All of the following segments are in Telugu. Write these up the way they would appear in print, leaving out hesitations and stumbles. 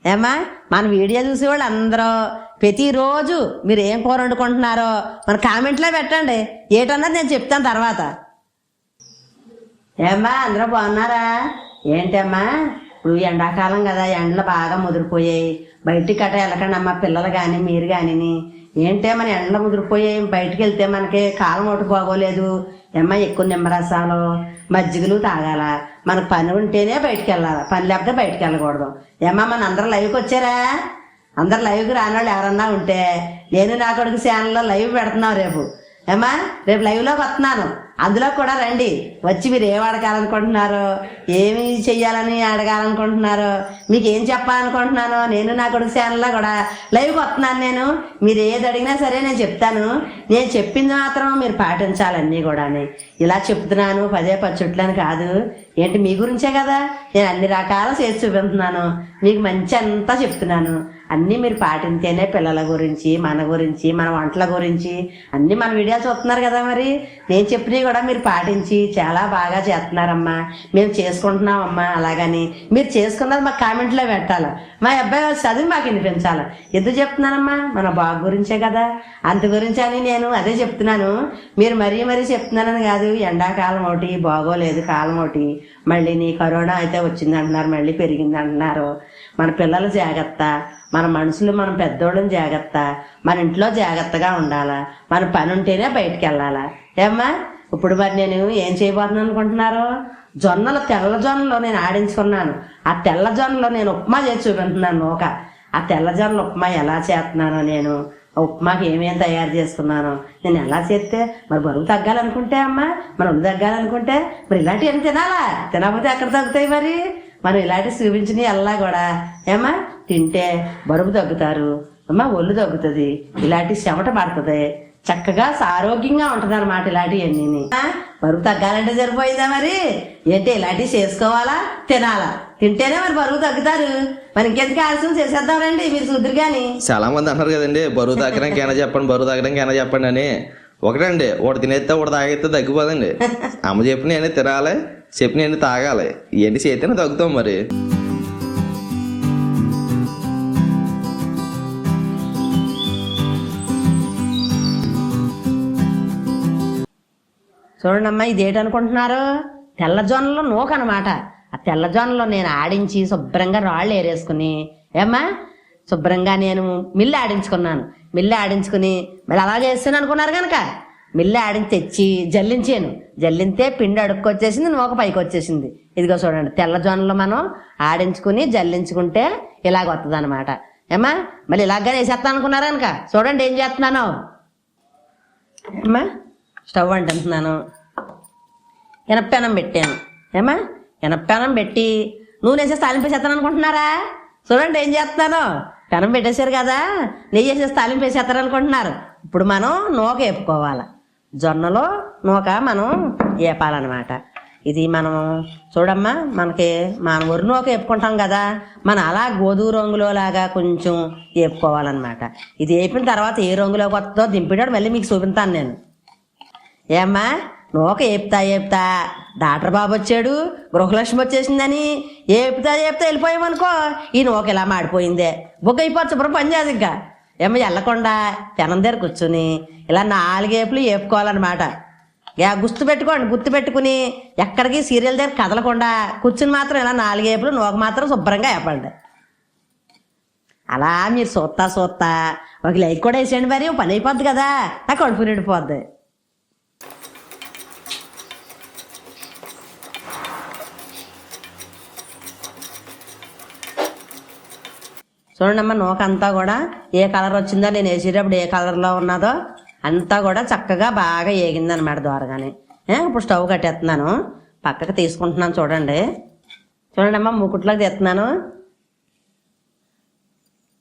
ఏమ్మా మన వీడియో చూసేవాళ్ళు అందరూ ప్రతిరోజు మీరు ఏం కూర వండుకుంటున్నారో మన కామెంట్లో పెట్టండి, ఏటన్నది నేను చెప్తాను తర్వాత. ఏమ్మా అందరూ బాగున్నారా? ఏంటమ్మా ఇప్పుడు ఎండాకాలం కదా, ఎండలు బాగా ముదిరిపోయాయి, బయటికి కట్ట వెళ్ళకండి అమ్మ, పిల్లలు కానీ మీరు కానీ. ఏంటే మన ఎండలు ముదిరిపోయాయి, బయటికి వెళ్తే మనకి కాలం ఒకటి బాగోలేదు. ఏమ్మా ఎక్కువ నిమ్మరసాలు మజ్జిగలు తాగాల, మనకు పని ఉంటేనే బయటికి వెళ్ళాలి, పని లేకపోతే బయటికి వెళ్ళకూడదు. ఏమ్మా మన అందరూ లైవ్కి వచ్చారా? అందరు లైవ్కి రాని వాళ్ళు ఎవరన్నా ఉంటే నేను నా కొడుకు ఛానల్లో లైవ్ పెడుతున్నావు రేపు. ఏమ్మా రేపు లైవ్లోకి వస్తున్నాను, అందులో కూడా రండి. వచ్చి మీరు ఏం అడగాలనుకుంటున్నారో, ఏమి చెయ్యాలని అడగాలనుకుంటున్నారో, మీకు ఏం చెప్పాలనుకుంటున్నానో నేను నా కొడుకు ఛానల్లో కూడా లైవ్కి వస్తున్నాను. నేను మీరు ఏది అడిగినా సరే నేను చెప్తాను. నేను చెప్పింది మాత్రం మీరు పాటించాలన్నీ కూడా. ఇలా చెప్తున్నాను పదే పచ్చుట్లని కాదు, ఏంటి మీ గురించే కదా నేను అన్ని రకాలు చేసి చూపిస్తున్నాను, మీకు మంచి అంతా చెప్తున్నాను. అన్నీ మీరు పాటించేనే పిల్లల గురించి, మన గురించి, మన వంటల గురించి అన్నీ మన వీడియోలు చూస్తున్నారు కదా. మరి నేను చెప్పినవి కూడా మీరు పాటించి చాలా బాగా చేస్తున్నారమ్మా, మేము చేసుకుంటున్నామమ్మా. అలాగని మీరు చేసుకున్నది మాకు కామెంట్లో పెట్టాలి, మా అబ్బాయి చదివి మాకు వినిపించాలి. ఎందుకు చెప్తున్నానమ్మా, మన బాగు గురించే కదా, అంత గురించి అని నేను అదే చెప్తున్నాను. మీరు మరీ చెప్తున్నానని కాదు, ఎండాకాలం ఒకటి బాగోలేదు, కాలం ఒకటి, మళ్ళీ నీ కరోనా అయితే వచ్చింది అంటున్నారు, మళ్ళీ పెరిగింది అంటున్నారు. మన పిల్లలు జాగ్రత్త, మన మనుషులు మనం పెద్దోళ్ళని జాగ్రత్త, మన ఇంట్లో జాగ్రత్తగా ఉండాలా, మన పని ఉంటేనే బయటికి వెళ్ళాలా. ఏమ్మా ఇప్పుడు మరి నేను ఏం చేయబోతున్నాను అనుకుంటున్నారు? జొన్నలు, తెల్ల జొన్నలు నేను ఆడించుకున్నాను. ఆ తెల్ల జొన్నలో నేను ఉప్మా చేసి చూపించున్నాను. ఆ తెల్ల జొన్నలు ఉప్మా ఎలా చేస్తున్నానో, నేను ఉప్మాకి ఏమేమి తయారు చేసుకున్నాను, నేను ఎలా చేస్తే మరి బరువు తగ్గాలనుకుంటే అమ్మా, మన ఒళ్ళు తగ్గాలనుకుంటే మరి ఇలాంటివి ఏమి తినాలా, తినకపోతే ఎక్కడ తగ్గుతాయి? మరి మనం ఇలాంటివి చూపించినవి ఎలా కూడా ఏమ్మా తింటే బరువు తగ్గుతారు అమ్మా, ఒళ్ళు తగ్గుతుంది, ఇలాంటి చెమట పడుతుంది, చక్కగా ఆరోగ్యంగా ఉంటుంది అనమాట. ఇలాంటివన్నీ బరువు తగ్గాలంటే సరిపోయిందా? మరి ఏంటి ఇలాంటివి చేసుకోవాలా, తినాలా, తింటేనే మరి బరువు తగ్గుతారు. మరి ఇంకెందుకు ఆలస్యం చేసేద్దాం రండి, మీరు చూద్దరు కానీ. చాలా మంది అంటారు కదండి బరువు తగ్గడానికి అయినా చెప్పండి, బరువు తగ్గడానికి అయినా చెప్పండి అని. ఒకటండి ఒకటి తినేస్తే ఒకటి తాగేస్తే తగ్గిపోదండి. అమ్మ చెప్పిన నేను తినాలి, చెప్పిన నేను తాగాలి, ఏంటి చేతేనే తగ్గుతాం. మరి చూడండి అమ్మా, ఇదేటనుకుంటున్నారు? తెల్లజొన్నలో నూక అనమాట. ఆ తెల్లజొన్నలో నేను ఆడించి శుభ్రంగా రాళ్ళు ఏరేసుకుని ఏమ్మా శుభ్రంగా నేను మిల్లు ఆడించుకున్నాను. మిల్లు ఆడించుకుని మరి అలా చేస్తాను అనుకున్నారు కనుక మిల్లు ఆడించి తెచ్చి జల్లించాను. జల్లింతే పిండి అడుక్కొచ్చేసింది, నూక పైకి వచ్చేసింది. ఇదిగో చూడండి, తెల్లజొన్నలో మనం ఆడించుకుని జల్లించుకుంటే ఇలాగ వస్తుంది అనమాట. ఏమ్మా మళ్ళీ ఇలాగనే వేసేస్తాను అనుకున్నారు కనుక చూడండి ఏం చేస్తున్నాను. ఏమ్మా స్టవ్ అంటున్నాను, ఎనపెనం పెట్టాను. ఏమా ఎనపెనం పెట్టి నూనె వేసేసి తాలింపు వేసేస్తాను అనుకుంటున్నారా? చూడండి ఏం చేస్తున్నాను. పెనం పెట్టేశారు కదా, నెయ్యి వేసేసి తాలింపు వేసేస్తారు అనుకుంటున్నారు. ఇప్పుడు మనం నూక వేపుకోవాలి. జొన్నలో నూక మనం వేపాలన్నమాట. ఇది మనం చూడమ్మా, మనం వరి నూక వేపుకుంటాం కదా, మనం అలా గోధుమ రంగులో లాగా కొంచెం వేపుకోవాలన్నమాట. ఇది వేపిన తర్వాత ఏ రంగులోకి వస్తుందో దింపేటాడు మళ్ళీ మీకు చూపిస్తాను నేను. ఏమ్మా నూక ఏపుతా డాక్టర్ బాబు వచ్చాడు, గృహలక్ష్మి వచ్చేసిందని ఏపుతా వెళ్ళిపోయామనుకో, ఈ నూక ఇలా మాడిపోయిందే, బుగ్గ అయిపోవచ్చు, శుభ్రం పని చేదు. ఇంకా ఏమో వెళ్ళకుండా పెనం దగ్గర కూర్చుని ఇలా 4 ఏపులు వేపుకోవాలన్నమాట. గుర్తు పెట్టుకుని ఎక్కడికి సీరియల్ దగ్గర కదలకుండా కూర్చుని మాత్రం ఇలా 4 ఏపులు నూక మాత్రం శుభ్రంగా వేపండి. అలా మీరు చూస్తా ఒక లైక్ కూడా వేసేయండి, మరి పని అయిపోద్ది కదా, నా కడుపు నిండిపోద్ది. చూడండి అమ్మ, నూక అంతా కూడా ఏ కలర్ వచ్చిందో, నేను వేసేటప్పుడు ఏ కలర్లో ఉన్నదో అంతా కూడా చక్కగా బాగా ఏగింది అనమాట దోరగానే. ఇప్పుడు స్టవ్ కట్టేస్తున్నాను, పక్కకు తీసుకుంటున్నాను. చూడండి అమ్మ, మూకుట్లోకి తెస్తున్నాను.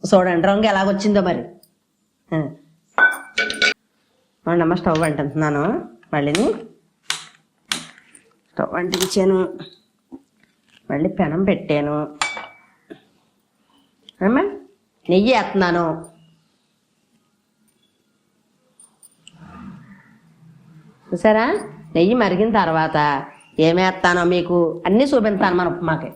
చూడండి రంగు ఎలాగొచ్చిందో మరి. చూడండి అమ్మ, స్టవ్ అంటున్నాను. మళ్ళీని స్టవ్ అంటించాను, మళ్ళీ పెనం పెట్టాను. అమ్మా నెయ్యి వేస్తున్నాను. చూసారా, నెయ్యి మరిగిన తర్వాత ఏమేస్తానో మీకు అన్నీ చూపిస్తాను మన ఉప్మాకి.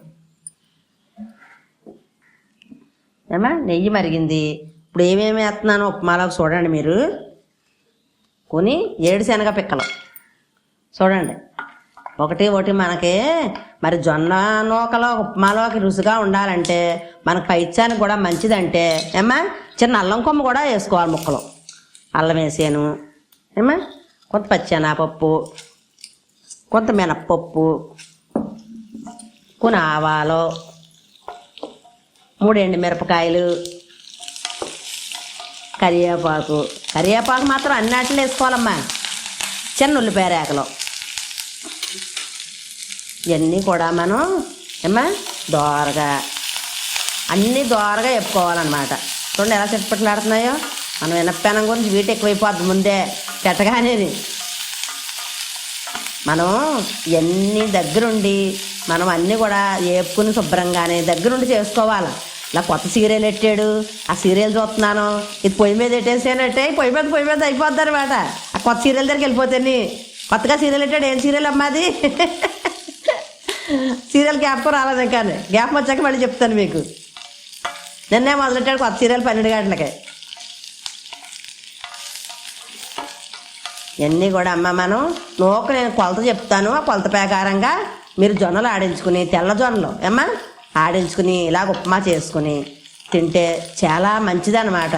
ఏమా నెయ్యి మరిగింది. ఇప్పుడు ఏమేమి వేస్తున్నానో ఉప్మాలోకి చూడండి మీరు. కొని ఏడుశనగ పిక్కలు చూడండి, ఒకటి ఒకటి. మనకి మరి జొన్న నూకలో ఉప్మాలోకి రుచిగా ఉండాలంటే, మనకు పైత్యానికి కూడా మంచిదంటే ఏమా చిన్న అల్లం కొమ్మ కూడా వేసుకోవాలి ముక్కలు. అల్లం వేసాను ఏమా, కొంత పచ్చెనగపప్పు, కొంత మినప్పప్పు, కొన్ని ఆవాలు, 3 ఎండుమిరపకాయలు, కరివేపాకు మాత్రం అన్నిటిలో వేసుకోవాలమ్మా. చిన్న ఉల్లిపాయ రేకలు ఇవన్నీ కూడా మనం ఏమా దోరగా అన్నీ దోరగా వేపుకోవాలన్నమాట. చూడండి ఎలా చిట్టపట్లాడుతున్నాయో. మనం మినప్పెనం గురించి వీటి ఎక్కువైపోద్ది ముందే పెట్టగానే. మనం ఇవన్నీ దగ్గరుండి మనం అన్నీ కూడా వేపుకుని శుభ్రంగానే దగ్గరుండి చేసుకోవాలి. ఇలా కొత్త సీరియల్ పెట్టాడు, ఆ సీరియల్ చూస్తున్నాను, ఇది పొయ్యి మీద పెట్టేసానంటే పొయ్యి మీద అయిపోద్ది అనమాట. ఆ కొత్త సీరియల్ దగ్గరికి వెళ్ళిపోతాను. కొత్తగా సీరియల్ పెట్టాడు, ఏం సీరియల్ అమ్మా అది? సీరియల్ జ్ఞాపకం రాలేదు ఇంకా. జ్ఞాపకం వచ్చాక మళ్ళీ చెప్తాను మీకు. నిన్నే మొదలెట్టాడు కొత్త సీరియల్ 12 గంటలకి. ఇవన్నీ కూడా అమ్మ మనం నూక నేను కొలత చెప్తాను. ఆ కొలత ప్రకారంగా మీరు జొన్నలు ఆడించుకుని, తెల్ల జొన్నలు ఏమ్మా ఆడించుకుని ఇలాగ ఉప్మా చేసుకుని తింటే చాలా మంచిదన్నమాట.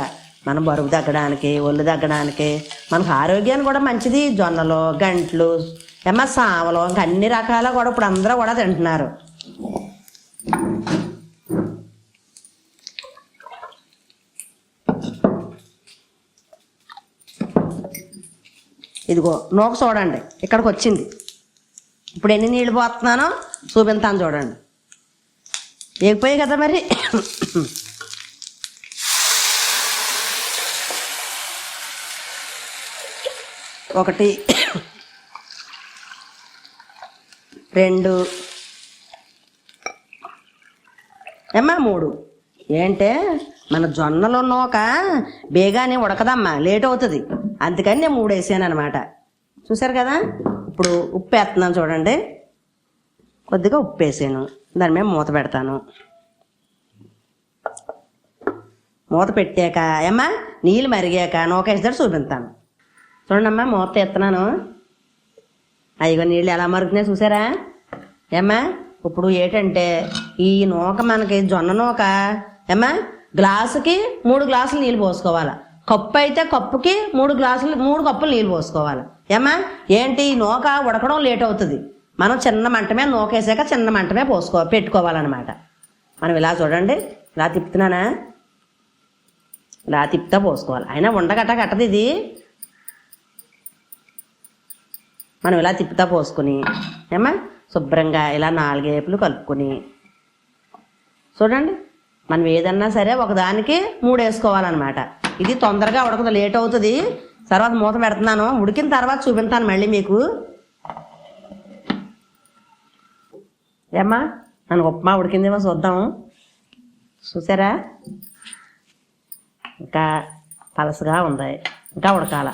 మనం బరువు తగ్గడానికి, ఒళ్ళు తగ్గడానికి, మనకు ఆరోగ్యానికి కూడా మంచిది. జొన్నలు, గంట్లు ఏమా సామలు, ఇంకా అన్ని రకాల కూడా ఇప్పుడు అందరూ కూడా తింటున్నారు. ఇదిగో నూక చూడండి ఇక్కడికి వచ్చింది. ఇప్పుడు ఎన్ని నీళ్ళు పోతున్నానో చూపించాను చూడండి. ఏగిపోయాయి కదా మరి. ఒకటి, 2 ఏమ్మా 3. ఏంటే మన జొన్నలో నూక బేగానే ఉడకదమ్మా, లేట్ అవుతుంది. అందుకని నేను 3 వేసాను అనమాట. చూసారు కదా. ఇప్పుడు ఉప్పు వేస్తున్నాను చూడండి. కొద్దిగా ఉప్పు వేసాను. దాని మీద మూత పెడతాను. మూత పెట్టాక ఏమ్మా నీళ్ళు మరిగాక నూక వేసేటట్టు చూపిస్తాను చూడండి అమ్మా. మూత ఎత్తున్నాను. అయ్యో నీళ్ళు ఎలా మరుగుతున్నాయి చూసారా ఏమ్మా. ఇప్పుడు ఏంటంటే ఈ నూక మనకి జొన్న నూక ఏమ్మా గ్లాసుకి 3 గ్లాసులు నీళ్ళు పోసుకోవాలి. కప్పు అయితే కప్పుకి 3 కప్పులు నీళ్ళు పోసుకోవాలి ఏమ్మా. ఏంటి ఈ నూక ఉడకడం లేట్ అవుతుంది. మనం చిన్న మంటమే నూక వేసాక చిన్న మంటమే పెట్టుకోవాలన్నమాట. మనం ఇలా చూడండి, ఇలా తిప్పుతున్నానా, ఇలా తిప్పుతా పోసుకోవాలి. అయినా ఉండగట్ట కట్టదు ఇది. మనం ఇలా తిప్పుతా పోసుకుని ఏమ్మా శుభ్రంగా ఇలా 4 వైపులు కలుపుకొని చూడండి. మనం ఏదన్నా సరే ఒకదానికి 3 వేసుకోవాలన్నమాట. ఇది తొందరగా ఉడకదు, లేట్ అవుతుంది. తర్వాత మూత పెడుతున్నాను. ఉడికిన తర్వాత చూపిస్తాను మళ్ళీ మీకు. ఏమ్మా మన ఉప్మా ఉడికిందేమో చూద్దాము. చూసారా ఇంకా పలసగా ఉంది, ఇంకా ఉడకాల.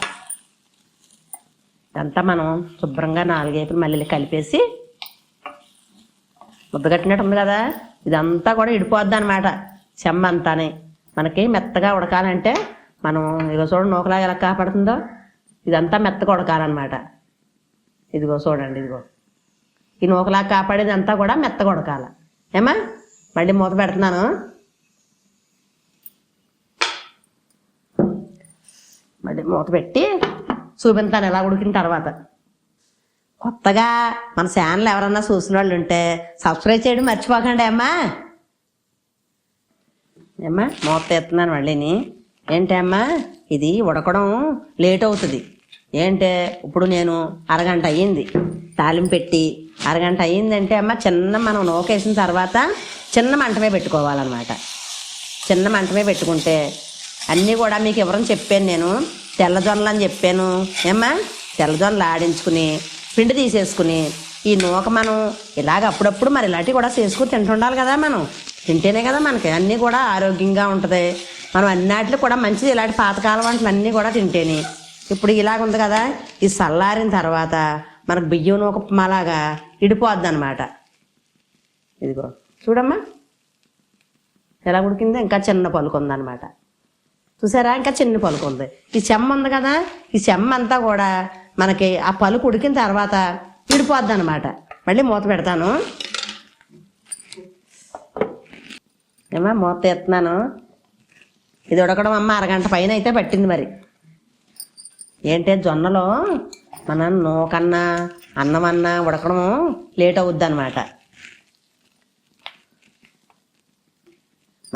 ఇదంతా మనం శుభ్రంగా 4 వైపులు మళ్ళీ కలిపేసి ముద్దగట్టినట్టు ఉంది కదా, ఇదంతా కూడా ఇడిపోద్ది అనమాట. చెమ్మ అంతానే మనకి మెత్తగా ఉడకాలంటే మనం ఇదిగో చూడండి నూకలాగా ఎలా కాపాడుతుందో, ఇదంతా మెత్తగా ఉడకాలన్నమాట. ఇదిగో చూడండి, ఇదిగో ఈ నూకలాగా కాపాడేది అంతా కూడా మెత్తగా ఉడకాల ఏమా. మళ్ళీ మూత పెడుతున్నాను. మళ్ళీ మూత పెట్టి చూపిస్తాను ఎలా ఉడికిన తర్వాత. కొత్తగా మన ఛానల్ ఎవరన్నా చూసిన వాళ్ళు ఉంటే సబ్స్క్రైబ్ చేయడం మర్చిపోకండి అమ్మా. ఏమ్మా మూత ఎత్తున్నాను మళ్ళీని. ఏంటి అమ్మా ఇది ఉడకడం లేట్ అవుతుంది. ఏంటే ఇప్పుడు నేను అరగంట అయ్యింది తాలింపు పెట్టి. అరగంట అయ్యిందంటే అమ్మ చిన్న మనం నూకేసిన తర్వాత చిన్న మంటమే పెట్టుకోవాలన్నమాట. చిన్న మంటమే పెట్టుకుంటే అన్నీ కూడా మీకు ఎవరని చెప్పాను నేను. తెల్లజొన్నలు అని చెప్పాను ఏమ్మా. తెల్లజొన్నలు ఆడించుకుని పిండి తీసేసుకుని ఈ నూక మనం ఇలాగ అప్పుడప్పుడు మరి ఇలాంటివి కూడా చేసుకుని తింటుండాలి కదా. మనం తింటేనే కదా మనకి అన్నీ కూడా ఆరోగ్యంగా ఉంటుంది. మనం అన్నిటిలో కూడా మంచిది ఇలాంటి పాతకాలం వంటలు అన్నీ కూడా తింటేనే. ఇప్పుడు ఇలాగ ఉంది కదా, ఇది చల్లారిన తర్వాత మనకు బియ్యం నూక ఉప్మాలాగా ఇడిపోద్ది అనమాట. ఇదిగో చూడమ్మా ఎలా ఉడికింది, ఇంకా చిన్న పలుకు ఉందన్నమాట. చూసారా, ఇంకా చిన్న పలుకు ఉంది. ఈ చెమ్మ ఉంది కదా, ఈ చెమ్మ అంతా కూడా మనకి ఆ పలుకు ఉడికిన తర్వాత విడిపోద్ది అనమాట. మళ్ళీ మూత పెడతాను. ఏమా మూత తీస్తున్నాను. ఇది ఉడకడం అమ్మ అరగంట పైన అయితే పట్టింది. మరి ఏంటి, జొన్నలో మనం నూకన్నా అన్నం అన్నా ఉడకడం లేట్ అవుద్ది అనమాట.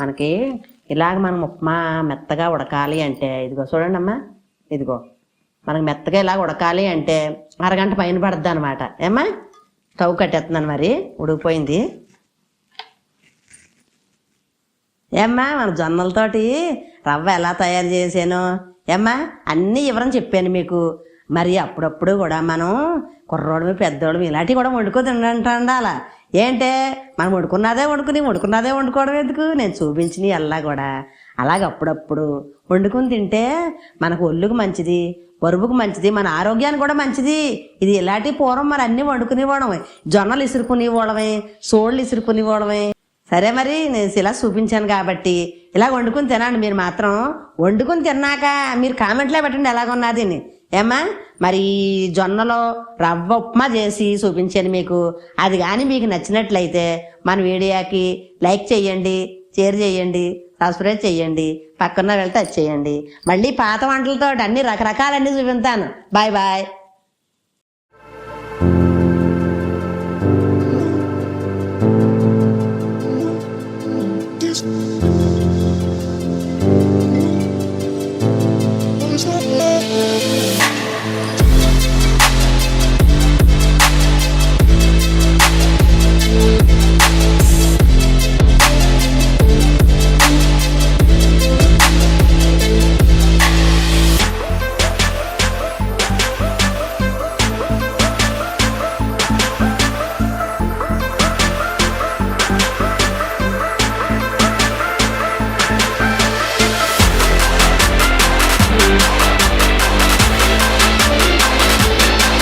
మనకి ఇలాగ మనం ఉప్మా మెత్తగా ఉడకాలి అంటే, ఇదిగో చూడండి అమ్మా, ఇదిగో మనకి మెత్తగా ఇలా ఉడకాలి అంటే అరగంట పైన పడుద్ది అనమాట. ఏమ్మా, స్టవ్ కట్టేస్తున్నాను. మరి ఉడికిపోయింది. ఏమ్మా, మన జొన్నలతోటి రవ్వ ఎలా తయారు చేసాను ఏమ్మా, అన్నీ వివరం చెప్పాను మీకు. మరి అప్పుడప్పుడు కూడా మనం కుర్రోడు పెద్దోడు ఇలాంటివి కూడా వండుకొని తింటాండాల. ఏంటే మనం వండుకున్నదే వండుకోవడం ఎందుకు, నేను చూపించినవి అలా కూడా అలాగ అప్పుడప్పుడు వండుకుని తింటే మనకు ఒళ్ళుకు మంచిది, బరువుకు మంచిది, మన ఆరోగ్యానికి కూడా మంచిది. ఇది ఇలాంటి పూర్వం మరి అన్నీ వండుకునేవాడమే, జొన్నలు ఇసురుకునేవాడమే, సోళ్ళు ఇసురుకునేవాడమే. సరే, మరి నేను ఇలా చూపించాను కాబట్టి ఇలా వండుకుని తినండి. మీరు మాత్రం వండుకుని తిన్నాక మీరు కామెంట్లో పెట్టండి ఎలాగున్నది అని. ఏమ్మా, మరి జొన్నలో రవ్వ ఉప్మా చేసి చూపించాను మీకు. అది కానీ మీకు నచ్చినట్లయితే మన వీడియోకి లైక్ చేయండి, షేర్ చేయండి, సబ్స్క్రైబ్ చేయండి, పక్కన వెళ్తే అది చేయండి. మళ్ళీ పాత వంటలతో అన్ని రకరకాలన్నీ చూపిస్తాను. Bye bye. This